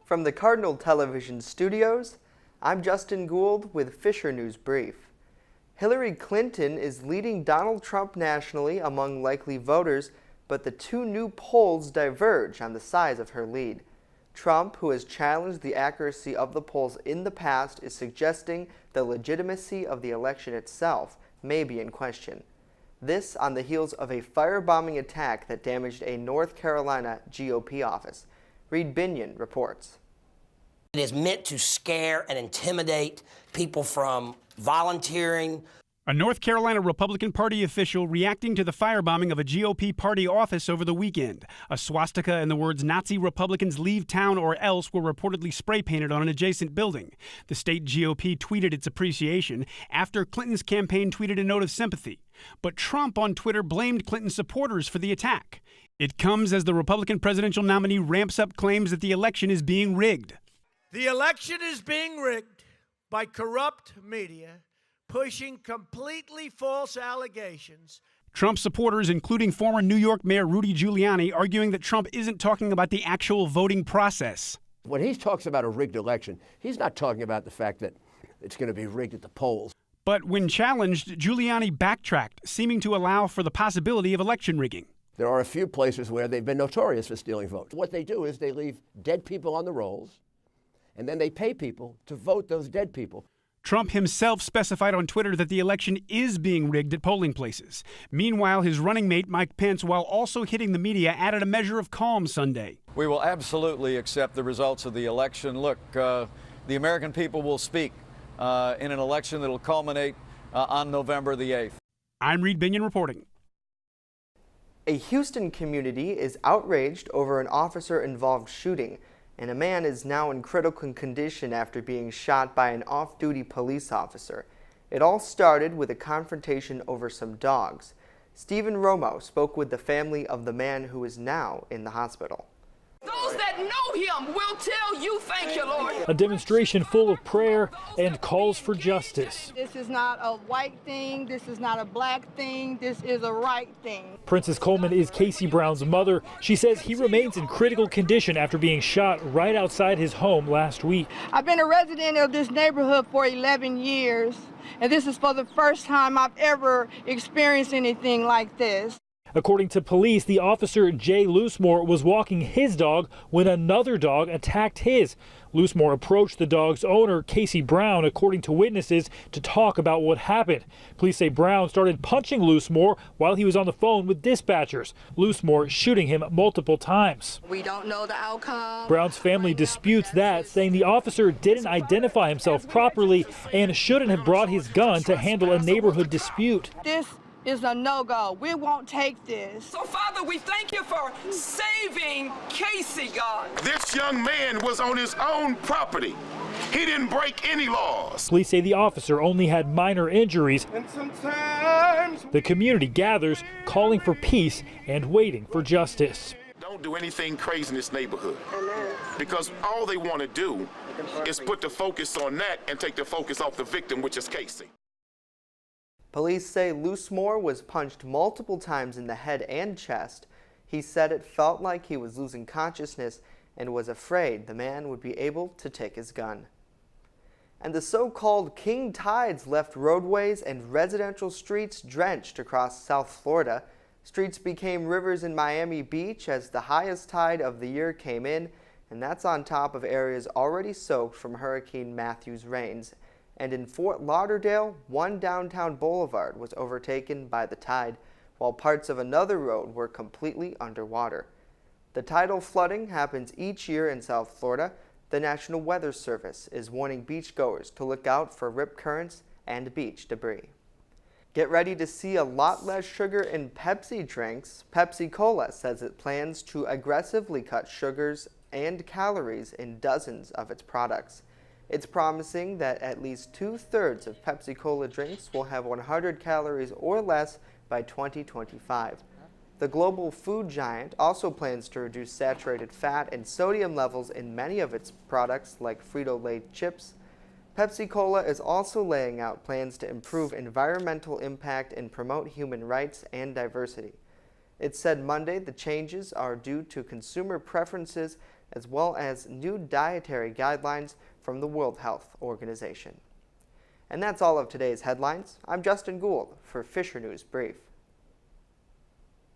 From the Cardinal Television Studios, I'm Justin Gould with Fisher News Brief. Hillary Clinton is leading Donald Trump nationally among likely voters, but the two new polls diverge on the size of her lead. Trump, who has challenged the accuracy of the polls in the past, is suggesting the legitimacy of the election itself may be in question. This on the heels of a firebombing attack that damaged a North Carolina GOP office. Reed Binion reports. It is meant to scare and intimidate people from volunteering. A North Carolina Republican Party official reacting to the firebombing of a GOP party office over the weekend. A swastika and the words "Nazi Republicans leave town or else" were reportedly spray painted on an adjacent building. The state GOP tweeted its appreciation after Clinton's campaign tweeted a note of sympathy. But Trump on Twitter blamed Clinton supporters for the attack. It comes as the Republican presidential nominee ramps up claims that the election is being rigged. The election is being rigged by corrupt media pushing completely false allegations. Trump supporters, including former New York Mayor Rudy Giuliani, arguing that Trump isn't talking about the actual voting process. When he talks about a rigged election, he's not talking about the fact that it's going to be rigged at the polls. But when challenged, Giuliani backtracked, seeming to allow for the possibility of election rigging. There are a few places where they've been notorious for stealing votes. What they do is they leave dead people on the rolls, and then they pay people to vote those dead people. Trump himself specified on Twitter that the election is being rigged at polling places. Meanwhile, his running mate, Mike Pence, while also hitting the media, added a measure of calm Sunday. We will absolutely accept the results of the election. Look, the American people will speak in an election that will culminate on November the 8th. I'm Reed Binion reporting. A Houston community is outraged over an officer-involved shooting, and a man is now in critical condition after being shot by an off-duty police officer. It all started with a confrontation over some dogs. Stephen Romo spoke with the family of the man who is now in the hospital. Those that know him will tell you thank you, Lord. A demonstration full of prayer and calls for justice. This is not a white thing. This is not a black thing. This is a right thing. Princess Coleman is Casey Brown's mother. She says he remains in critical condition after being shot right outside his home last week. I've been a resident of this neighborhood for 11 years, and this is for the first time I've ever experienced anything like this. According to police, the officer, Jay Loosemore, was walking his dog when another dog attacked his. Loosemore approached the dog's owner, Casey Brown, according to witnesses, to talk about what happened. Police say Brown started punching Loosemore while he was on the phone with dispatchers, Loosemore shooting him multiple times. We don't know the outcome. Brown's family disputes that, saying the officer didn't identify himself properly and shouldn't have brought his gun to handle a neighborhood dispute. This is a no-go. We won't take this. So, Father, we thank you for saving Casey, God. This young man was on his own property. He didn't break any laws. Police say the officer only had minor injuries. And sometimes the community gathers, calling for peace and waiting for justice. Don't do anything crazy in this neighborhood. Because all they want to do is put the focus on that and take the focus off the victim, which is Casey. Police say Loosemore was punched multiple times in the head and chest. He said it felt like he was losing consciousness and was afraid the man would be able to take his gun. And the so-called king tides left roadways and residential streets drenched across South Florida. Streets became rivers in Miami Beach as the highest tide of the year came in, and that's on top of areas already soaked from Hurricane Matthew's rains. And in Fort Lauderdale, one downtown boulevard was overtaken by the tide, while parts of another road were completely underwater. The tidal flooding happens each year in South Florida. The National Weather Service is warning beachgoers to look out for rip currents and beach debris. Get ready to see a lot less sugar in Pepsi drinks. Pepsi Cola says it plans to aggressively cut sugars and calories in dozens of its products. It's promising that at least 2/3 of Pepsi Cola drinks will have 100 calories or less by 2025. The global food giant also plans to reduce saturated fat and sodium levels in many of its products like Frito-Lay chips. Pepsi Cola is also laying out plans to improve environmental impact and promote human rights and diversity. It said Monday the changes are due to consumer preferences as well as new dietary guidelines from the World Health Organization. And that's all of today's headlines. I'm Justin Gould for Fisher News Brief.